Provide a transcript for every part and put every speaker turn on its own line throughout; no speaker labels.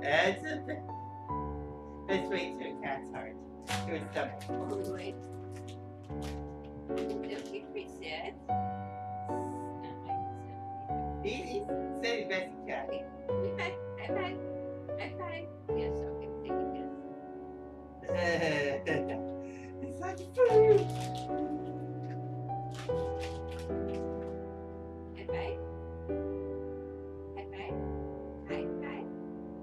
That's a bit. Let's wait till a cat's heart. It was stomach.
Oh, wait. Okay, reset.
He said he best he can.
Okay. High five. High five. Yes, okay, take a kiss.
It's like food.
High five. High five. High five.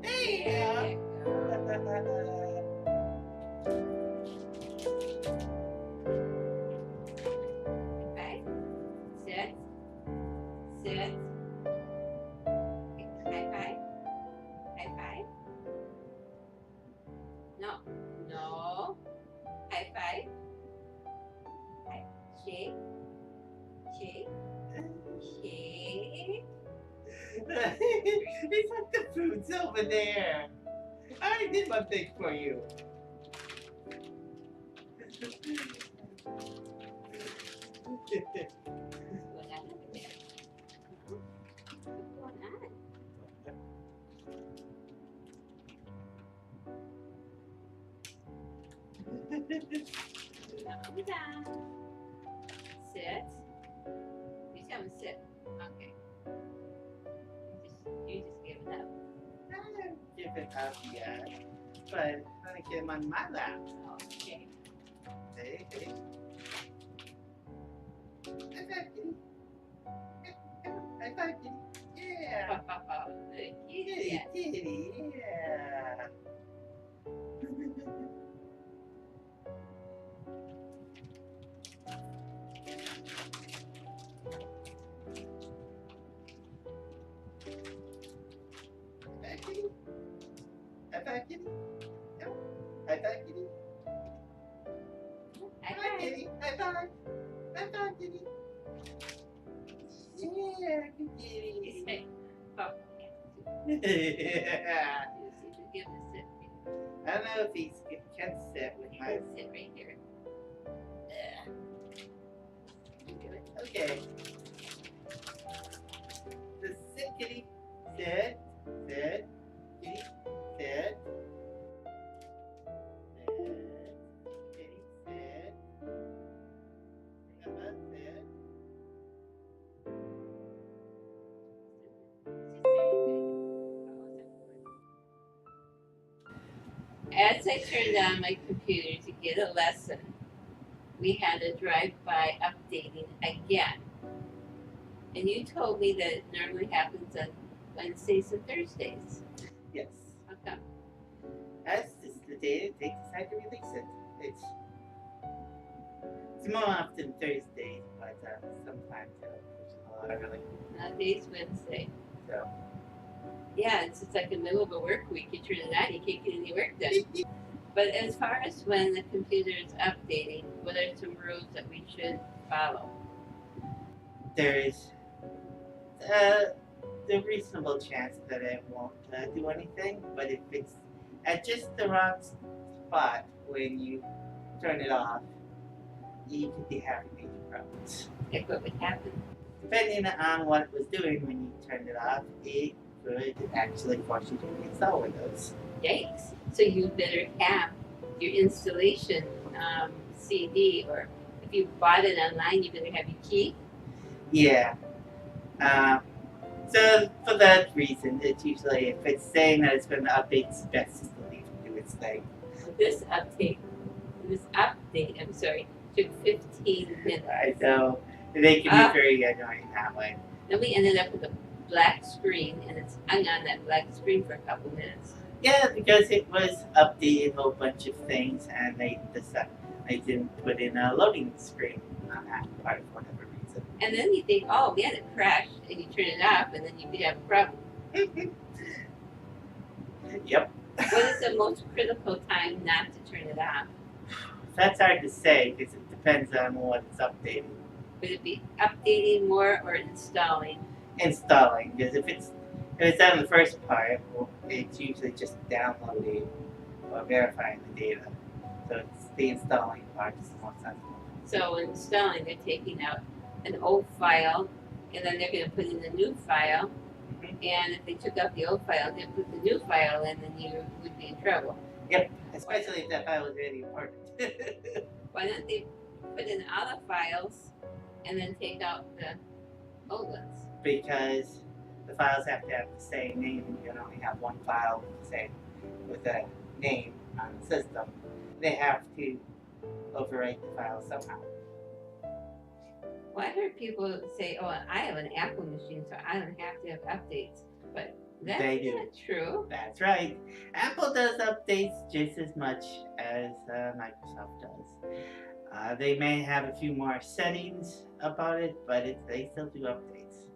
Yeah.
There you go. High five. Sit. Sit. Okay, high five. High five. No. No. High five. High. Shake. Shake. Shake.
It's like the food's over there. I already did one thing for you.
What's going on over there? What's going on? Calm down. Sit. You tell him sit. Okay. You just give it up.
I haven't given up yet, but I'm gonna get him on my lap.
Okay.
Hey, hey. High five, kitty. High five, kitty. Yeah. Kitty,
Yeah.
kitty, yeah. High five, kitty. High five, kitty. Yeah. High five, kitty.
High
Hi,
five.
kitty. High five. High five, kitty. Yeah, good kitty.
Say, oh,
Yeah.
you see to give the sit.
I don't know if he can sit with
You
my.
can sit right here. You do it.
Okay. The sit, kitty. Sit. Sit. Kitty. Sit. Sit. Kitty. Sit. Remember, sit.
As I turned on my computer to get a lesson, we had a drive-by updating again. And you told me that it normally happens on Wednesdays and Thursdays.
Yes.
How come?
That's just the day they decide to release it. It's more often Thursday, but sometimes it'll push a lot early.
Nowadays, Wednesday.
So.
Yeah, it's like the middle of a work week. You turn it on, you can't get any work done. But as far as when the computer is updating, what are some rules that we should follow?
There is the reasonable chance that it won't do anything, but if it's at just the wrong spot when you turn it off, you could be having major problems.
Like what would happen?
Depending on what it was doing when you turned it off, it could actually force you to reinstall Windows.
Yikes. So you better have your installation CD, or if you bought it online, you better have your key.
Yeah. So for that reason, it's usually if it's saying that it's going to update, it's best just to leave it do its thing.
This update, I'm sorry, took 15 minutes.
I know they can be very annoying that way.
Then we ended up with a black screen, and it's hung on that black screen for a couple minutes.
Yeah, because it was updating a whole bunch of things, and they didn't put in a loading screen on that part for whatever reason.
And then you think, oh man, it crashed, and you turn it off, and then you could have a problem.
Yep.
What is the most critical time not to turn it off?
That's hard to say because it depends on what it's updating.
Would it be updating more or installing?
Installing, because if it's on the first part, well, it's usually just downloading or verifying the data. So it's the installing part is the most sensible.
So when installing, they're taking out an old file, and then they're going to put in a new file,
Mhm.
And if they took out the old file and didn't put the new file in, then you would be in trouble.
Yep, especially if that file was really important.
Why don't they put in other files and then take out the old ones?
Because the files have to have the same name, and you can only have one file with a name on the system. They have to overwrite the file somehow.
Well, I heard people say, "Oh, I have an Apple machine, so I don't have to have updates." But that's
They do.
not true.
That's right. Apple does updates just as much as Microsoft does. They may have a few more settings about it, but they still do updates.